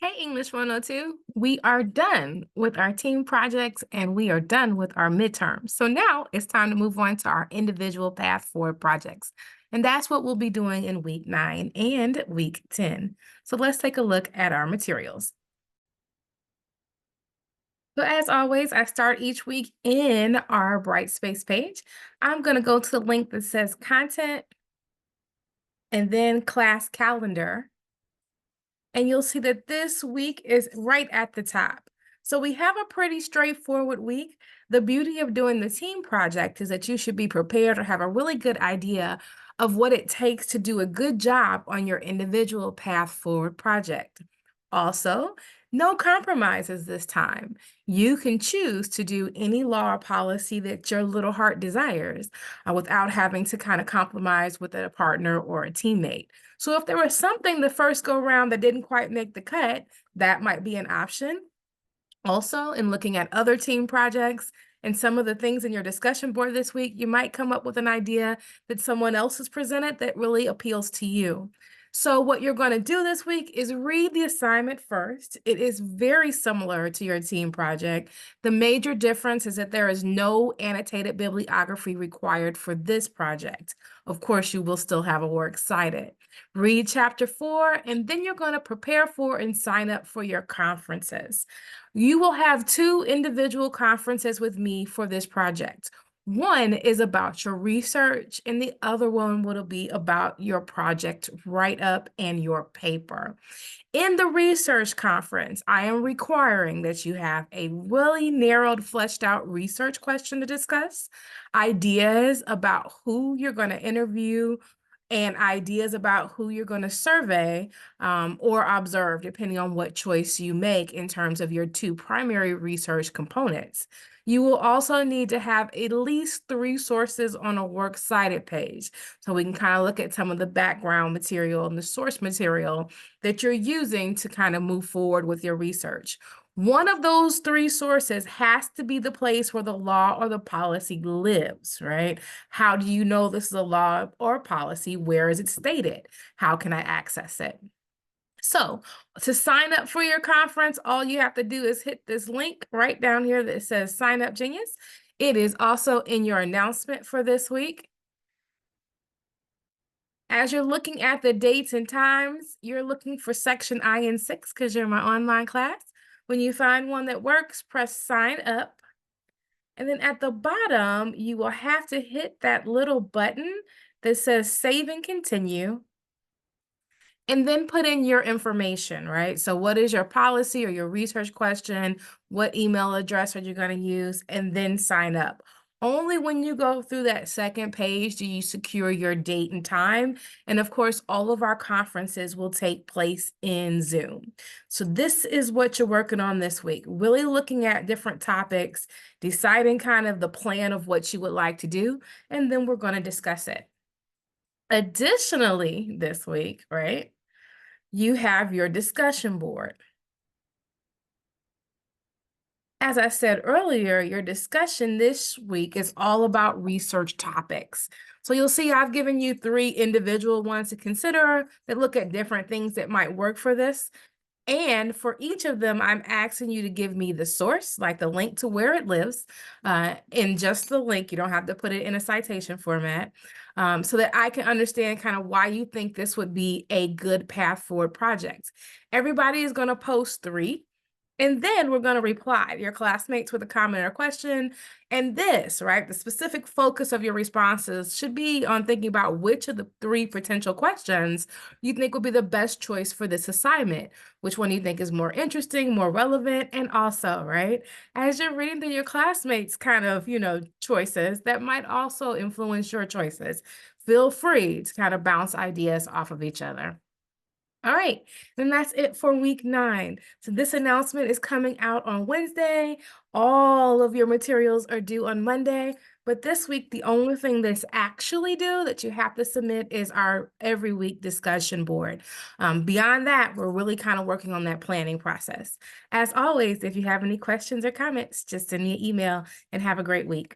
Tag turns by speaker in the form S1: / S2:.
S1: Hey, English 102. We are done with our team projects and we are done with our midterms. So now it's time to move on to our individual path forward projects. And that's what we'll be doing in week 9 and week 10. So let's take a look at our materials. So as always, I start each week in our Brightspace page. I'm going to go to the link that says content and then class calendar. And you'll see that this week is right at the top. So we have a pretty straightforward week. The beauty of doing the team project is that you should be prepared or have a really good idea of what it takes to do a good job on your individual path forward project. Also, no compromises this time. You can choose to do any law or policy that your little heart desires without having to kind of compromise with a partner or a teammate. So if there was something the first go round that didn't quite make the cut, that might be an option. Also, in looking at other team projects and some of the things in your discussion board this week, you might come up with an idea that someone else has presented that really appeals to you. So what you're going to do this week is read the assignment first. It is very similar to your team project. The major difference is that there is no annotated bibliography required for this project. Of course, you will still have a works cited. Read chapter 4, and then you're going to prepare for and sign up for your conferences. You will have 2 individual conferences with me for this project. One is about your research, and the other one will be about your project write-up and your paper. In the research conference, I am requiring that you have a really narrowed, fleshed out research question to discuss, ideas about who you're going to interview, and ideas about who you're going to survey or observe, depending on what choice you make in terms of your 2 primary research components. You will also need to have at least 3 sources on a works cited page. So we can kind of look at some of the background material and the source material that you're using to kind of move forward with your research. One of those 3 sources has to be the place where the law or the policy lives, right? How do you know this is a law or policy? Where is it stated? How can I access it? So to sign up for your conference, all you have to do is hit this link right down here that says Sign Up Genius. It is also in your announcement for this week. As you're looking at the dates and times, you're looking for section IN6 because you're in my online class. When you find one that works, press Sign Up. And then at the bottom, you will have to hit that little button that says Save and Continue. And then put in your information, right? So what is your policy or your research question? What email address are you going to use? And then sign up. Only when you go through that second page do you secure your date and time. And of course, all of our conferences will take place in Zoom. So this is what you're working on this week, really looking at different topics, deciding kind of the plan of what you would like to do, and then we're going to discuss it. Additionally, this week, right, you have your discussion board. As I said earlier, your discussion this week is all about research topics. So you'll see I've given you 3 individual ones to consider that look at different things that might work for this. And for each of them, I'm asking you to give me the source, like the link to where it lives, in just the link. You don't have to put it in a citation format, so that I can understand kind of why you think this would be a good path forward project. Everybody is going to post 3. And then we're going to reply to your classmates with a comment or question. And this, right, the specific focus of your responses should be on thinking about which of the 3 potential questions you think would be the best choice for this assignment, which one you think is more interesting, more relevant, and also, right, as you're reading through your classmates' kind of, choices, that might also influence your choices. Feel free to kind of bounce ideas off of each other. All right, then that's it for week 9. So this announcement is coming out on Wednesday. All of your materials are due on Monday. But this week, the only thing that's actually due that you have to submit is our every week discussion board. Beyond that, we're really kind of working on that planning process. As always, if you have any questions or comments, just send me an email and have a great week.